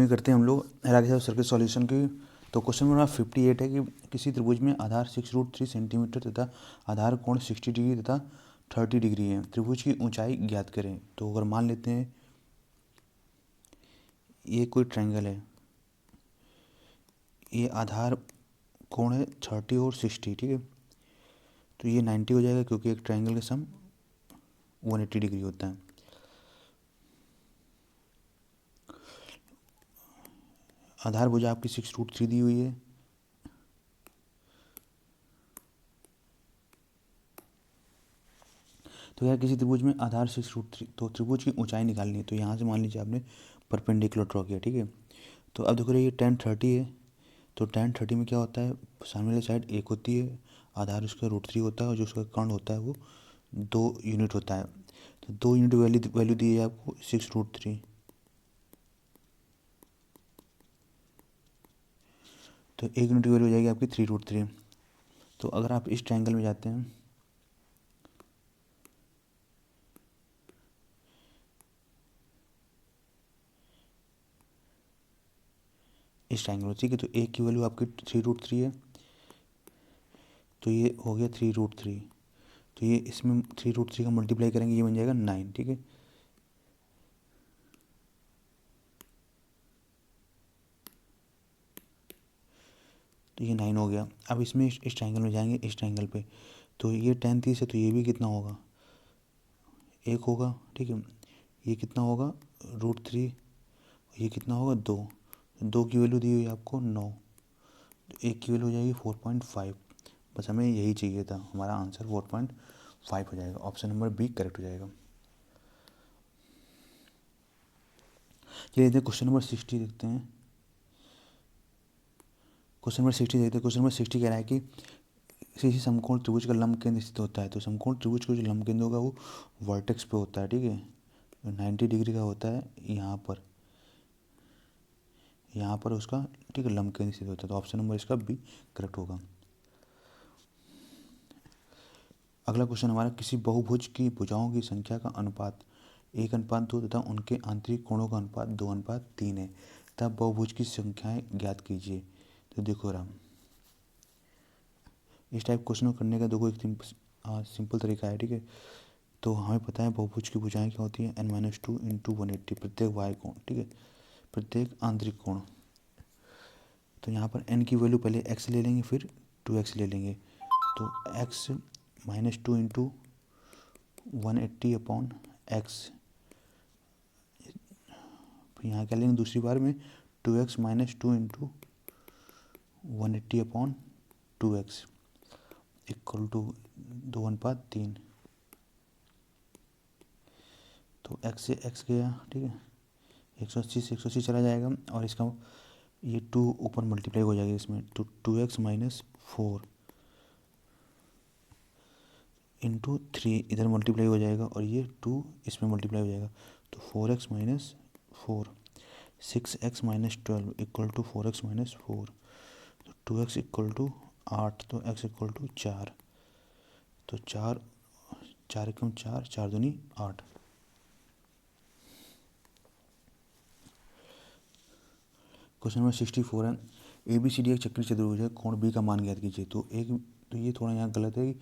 Continue करते हैं हम लोग आगे से सर्किट सॉल्यूशन की। तो क्वेश्चन नंबर 58 है कि किसी त्रिभुज में आधार 6√3 सेंटीमीटर तथा आधार कोण 60 डिग्री तथा 30 डिग्री है, त्रिभुज की ऊंचाई ज्ञात करें। तो अगर मान लेते हैं ये कोई ट्रायंगल है, ये आधार कोण है 30 और 60, ठीक है। तो ये 90 हो जाएगा क्योंकि एक ट्रायंगल का सम 180 डिग्री होता है। आधार भुजा आपकी 6√3 दी हुई है। तो यार किसी त्रिभुज में आधार 6√3, तो त्रिभुज की ऊंचाई निकालनी है। तो यहाँ से मान लीजिए आपने परपेंडिकुलर ड्रॉ किया, ठीक है। तो अब देखो ये tan 30 है, तो tan 30 में क्या होता है, सामने वाली साइड 1 होती है, आधार उसका √3 होता है और जो उसका कर्ण होता है वो 2 यूनिट होता है। तो 2 यूनिट वैल्यू दी है आपको 6√3। तो 1 यूनिट की वैल्यू हो जाएगी आपकी 3√3। तो अगर आप इस ट्रायंगल में जाते हैं, इस ट्रायंगल में, ठीक है, तो 1 की वैल्यू आपकी 3√3 है, तो ये हो गया 3√3। तो ये इसमें 3√3 का मल्टीप्लाई करेंगे, ये बन जाएगा 9, ठीक है। तो ये 9 हो गया। अब इसमें इस ट्रायंगल में जाएंगे, इस ट्रायंगल पे, तो ये tan 30 है, तो ये भी कितना होगा, 1 होगा, ठीक है। ये कितना होगा √3, ये कितना होगा 2, 2 की वैल्यू दी हुई है आपको 9, तो 1 की वैल्यू हो जाएगी 4.5। बस हमें यही चाहिए था, हमारा आंसर 4.5 हो जाएगा। ऑप्शन नंबर बी करेक्ट हो जाएगा। चलिए देखते हैं क्वेश्चन नंबर 60 देखते हैं। क्वेश्चन नंबर 60 देखते हैं। क्वेश्चन नंबर 60 कह रहा है कि किसी समकोण त्रिभुज का लंब केंद्र स्थित होता है। तो समकोण त्रिभुज का जो लंब केंद्र होगा वो वर्टेक्स पे होता है, ठीक है। 90 डिग्री का होता है यहाँ पर उसका, ठीक है, लंब केंद्र स्थित होता है। तो ऑप्शन नंबर इसका बी करेक्ट होगा। अगला क्वेश्चन हमारा, किसी बहुभुज की भुजाओं की संख्या का अनुपात 1:2 तथा उनके आंतरिक कोणों का अनुपात 2:3 है, तब बहुभुज की संख्याएं ज्ञात कीजिए। तो देखो राम, इस टाइप क्वेश्चन को करने का देखो एक सिंपल तरीका है, ठीक है। तो हमें पता है बहुभुज की भुजाएं क्या होती है, n-2 इंटू 180 प्रत्येक वाय कोण, ठीक है, प्रत्येक आंतरिक कोण। तो यहाँ पर n की वैल्यू पहले x ले लेंगे, फिर 2x ले लेंगे। तो x-2 इंटू 180 अपॉन x, फिर यहाँ क्या लेंगे दूसरी बार में 2x - 2 into 180 upon 2x equal to 2:3। तो x से x गया, ठीक है, 180 से 180 चला जाएगा और इसका ये 2 ऊपर मल्टीप्लाई हो जाएगा इसमें। तो 2x - 4 इंटू 3 इधर मल्टीप्लाई हो जाएगा और ये 2 इसमें मल्टीप्लाई हो जाएगा। तो 4x - 4, 6x - 12 equal to 4x - 4। तो 2x इक्वल टू 8, तो x इक्वल टू 4। तो 4 4 एकम 4, 4 दूनी 8। क्वेश्चन नंबर 64 है, ABCD एक चक्रीय चतुर्भुज है, कोण बी का मान ज्ञात कीजिए। तो ये थोड़ा यहाँ गलत है कि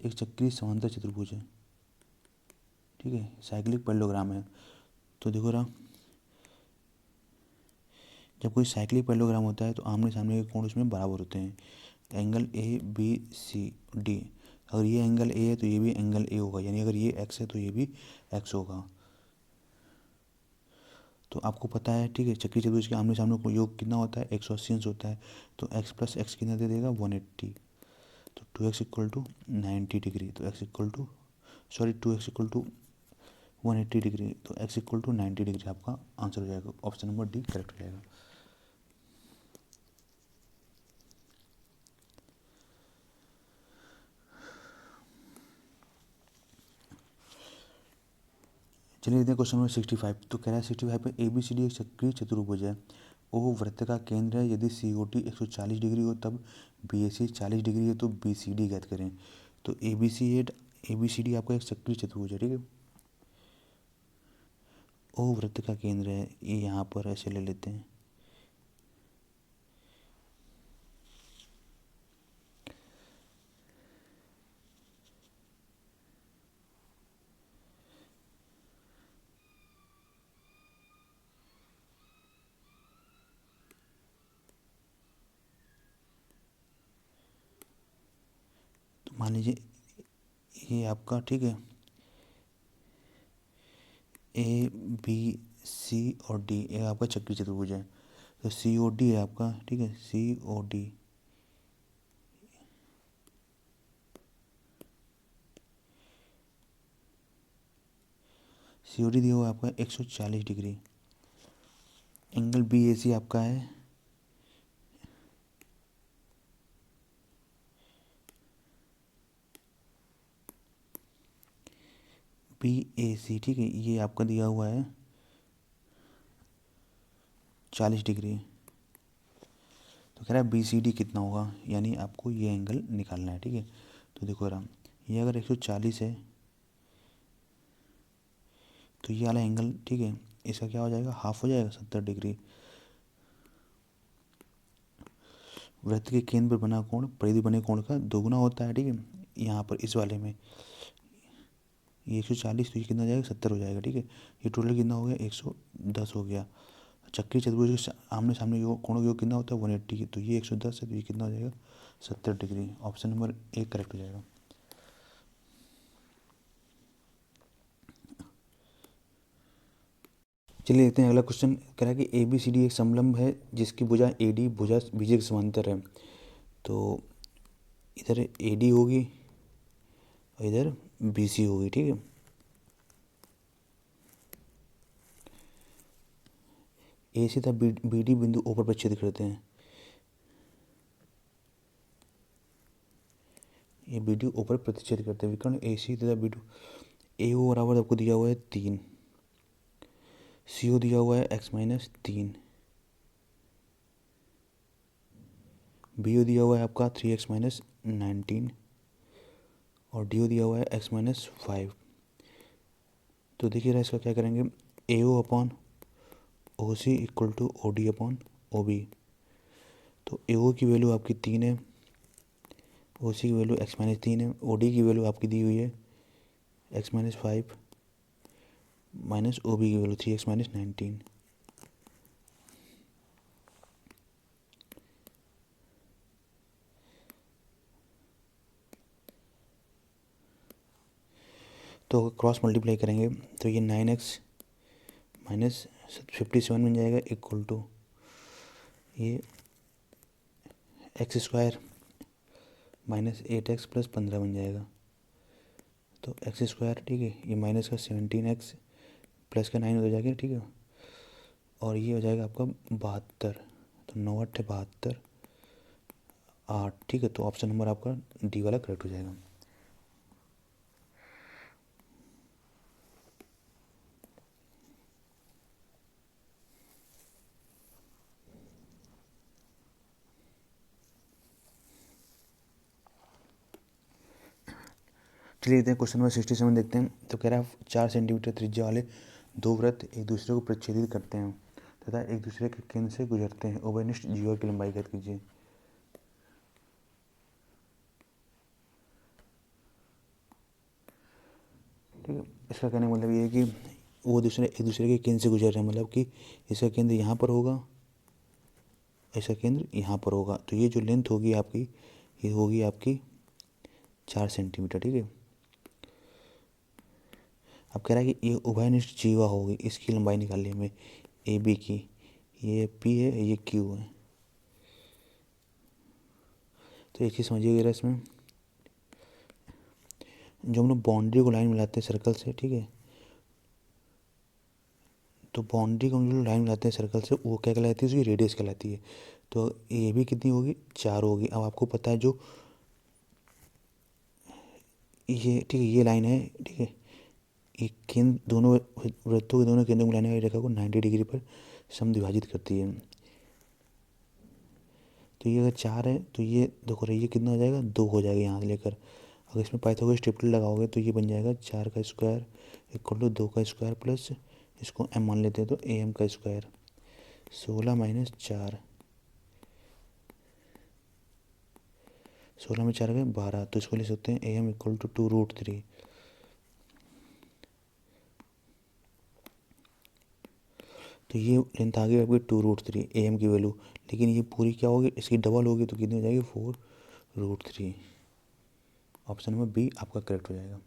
एक चक्रीय समांतर चतुर्भुज है, ठीक है, साइक्लिक पैरेललोग्राम है। तो देखो रहा, जब कोई साइक्लिक पैरेललोग्राम होता है तो आमने सामने के कोण उसमें बराबर होते हैं, एंगल ABCD। अगर ये एंगल A है तो ये भी एंगल A होगा, यानी अगर ये x है तो ये भी x होगा। तो आपको पता है, ठीक है, चक्रीय चतुर्भुज के आमने सामने को योग कितना होता है, 180 अंश होता है। तो x प्लस x कितना दे देगा, 180। तो 2x इक्वल टू 90 डिग्री, तो x equal to 2x equal to 180 degree, तो x इक्वल टू 90 डिग्री आपका आंसर हो जाएगा। ऑप्शन नंबर डी करेक्ट हो जाएगा। चलिए देखते हैं क्वेश्चन नंबर 65। तो कह रहा है 65 पे ABCD एक चक्रीय चतुर्भुज है, O वृत्त का केंद्र है, यदि COD 140 डिग्री हो तब BAC 40 डिग्री है, तो BCD ज्ञात करें। तो ABCD आपका एक चक्रीय चतुर्भुज है, ठीक है। ओ वृत्त का केंद्र है, ये यहाँ पर ऐसे ले लेते हैं। तो मान लीजिए ये आपका ठीक है, ए बी सी और डी, ये आपका चक्री चतुर्भुज है। तो सी ओ डी है आपका, ठीक है, सी ओ डी। सी ओ डी दिया हुआ है आपका 140 डिग्री। एंगल बी ए सी आपका है बी ए सी, ठीक है, ये आपका दिया हुआ है 40 डिग्री। तो कह रहा है बी सी डी कितना होगा, यानी आपको ये एंगल निकालना है, ठीक है। तो देखो राम, ये अगर 140 है तो ये वाला एंगल, ठीक है, इसका क्या हो जाएगा, हाफ हो जाएगा, 70 डिग्री। वृत्त के केंद्र पर बना कोण परिधि बने कोण का दोगुना होता है, ठीक है। यहाँ पर इस वाले में ये 140, तो ये कितना हो जाएगा, 70 हो जाएगा, ठीक है। ये टोटल कितना हो गया, 110 हो गया। चक्री चतुर्भुज के आमने सामने कोणों का योग कितना होता है, 180। तो ये 110 है, तो ये कितना हो जाएगा, 70 डिग्री। ऑप्शन नंबर 1 करेक्ट हो जाएगा। चलिए देखते हैं अगला क्वेश्चन। कह रहा है कि ए बी सी डी एक समलंब है जिसकी भुजा ए डी भुजा बीजे के समांतर है। तो इधर ए डी होगी और इधर बी सी होगी, ठीक है। ए से था बी डी बिंदु ऊपर प्रच्छेद करते हैं। ये बी डी ऊपर प्रतिच्छेद करते हैं, विकर्ण ए सी तथा बी डी। ए ओ बराबर आपको दिया हुआ है 3, सी ओ दिया हुआ है x-3, बी ओ दिया हुआ है आपका 3x-19 और डी ओ दिया हुआ है x-5। तो देखिए इसका क्या करेंगे, A O upon O C equal to O D upon O B. तो ए ओ की वैल्यू आपकी 3 है, ओ सी की वैल्यू x-3 है, ओ डी की वैल्यू आपकी दी हुई है x-5 माइनस ओ बी की वैल्यू 3x-19। तो क्रॉस मल्टीप्लाई करेंगे तो ये 9x माइनस 57 बन जाएगा इक्वल टू ये x² माइनस 8x प्लस 15 बन जाएगा। तो x², ठीक है, ये माइनस का 17x प्लस का 9 हो जाएगा, ठीक है। और ये हो जाएगा आपका 72। तो 9 8 72 8, ठीक है। तो ऑप्शन नंबर आपका डी वाला करेक्ट हो जाएगा। चलिए देखते हैं क्वेश्चन नंबर 67 देखते हैं। तो कह रहा है 4 सेंटीमीटर त्रिज्या वाले दो वृत्त एक दूसरे को प्रच्छेदित करते हैं तथा एक दूसरे के केंद्र से गुजरते हैं। उभयनिष्ठ जीवा की लंबाई ज्ञात कीजिए। ठीक है, इसका कहने का मतलब ये है कि वो एक दूसरे के केंद्र से गुजर रहे हैं, मतलब कि इसका केंद्र यहाँ पर होगा, इसका केंद्र यहाँ पर होगा। तो ये जो लेंथ होगी आपकी, ये होगी आपकी 4 सेंटीमीटर, ठीक है। अब कह रहा है कि ये उभयनिष्ठ जीवा होगी, इसकी लंबाई निकालनी है हमें ए बी की। ये पी है, ये क्यू है। तो एक चीज़ समझिएगा इसमें, जो हम लोग बाउंड्री को लाइन मिलाते हैं सर्कल से, ठीक है, तो बाउंड्री को हम जो लाइन मिलाते हैं सर्कल से वो क्या कहलाती है, उसकी रेडियस कहलाती है। तो ये भी कितनी होगी, 4 होगी। अब आपको पता है जो ये, ठीक है, ये लाइन है, ठीक है, ये केंद्र दोनों वृत्तों के दोनों केंद्र मिलाने वाली रेखा को 90 डिग्री पर समद्विभाजित करती है। तो ये अगर 4 है तो ये देखो रही, ये कितना हो जाएगा, 2 हो जाएगा यहाँ से लेकर। अगर इसमें पाइथागोरस ट्रिपल लगाओगे तो ये बन जाएगा 4 का स्क्वायर इक्वल टू 2 का स्क्वायर प्लस इसको m मान लेते हैं, तो am का स्क्वायर 16 माइनस 4, 16 में 4 गए 12, तो इसको ले सकते हैं am इक्वल टू 2√3। तो ये लेंथ आ गई आपकी 2√3 am की वैल्यू, लेकिन ये पूरी क्या होगी, इसकी डबल होगी तो कितनी हो जाएगी 4√3। ऑप्शन नंबर बी आपका करेक्ट हो जाएगा।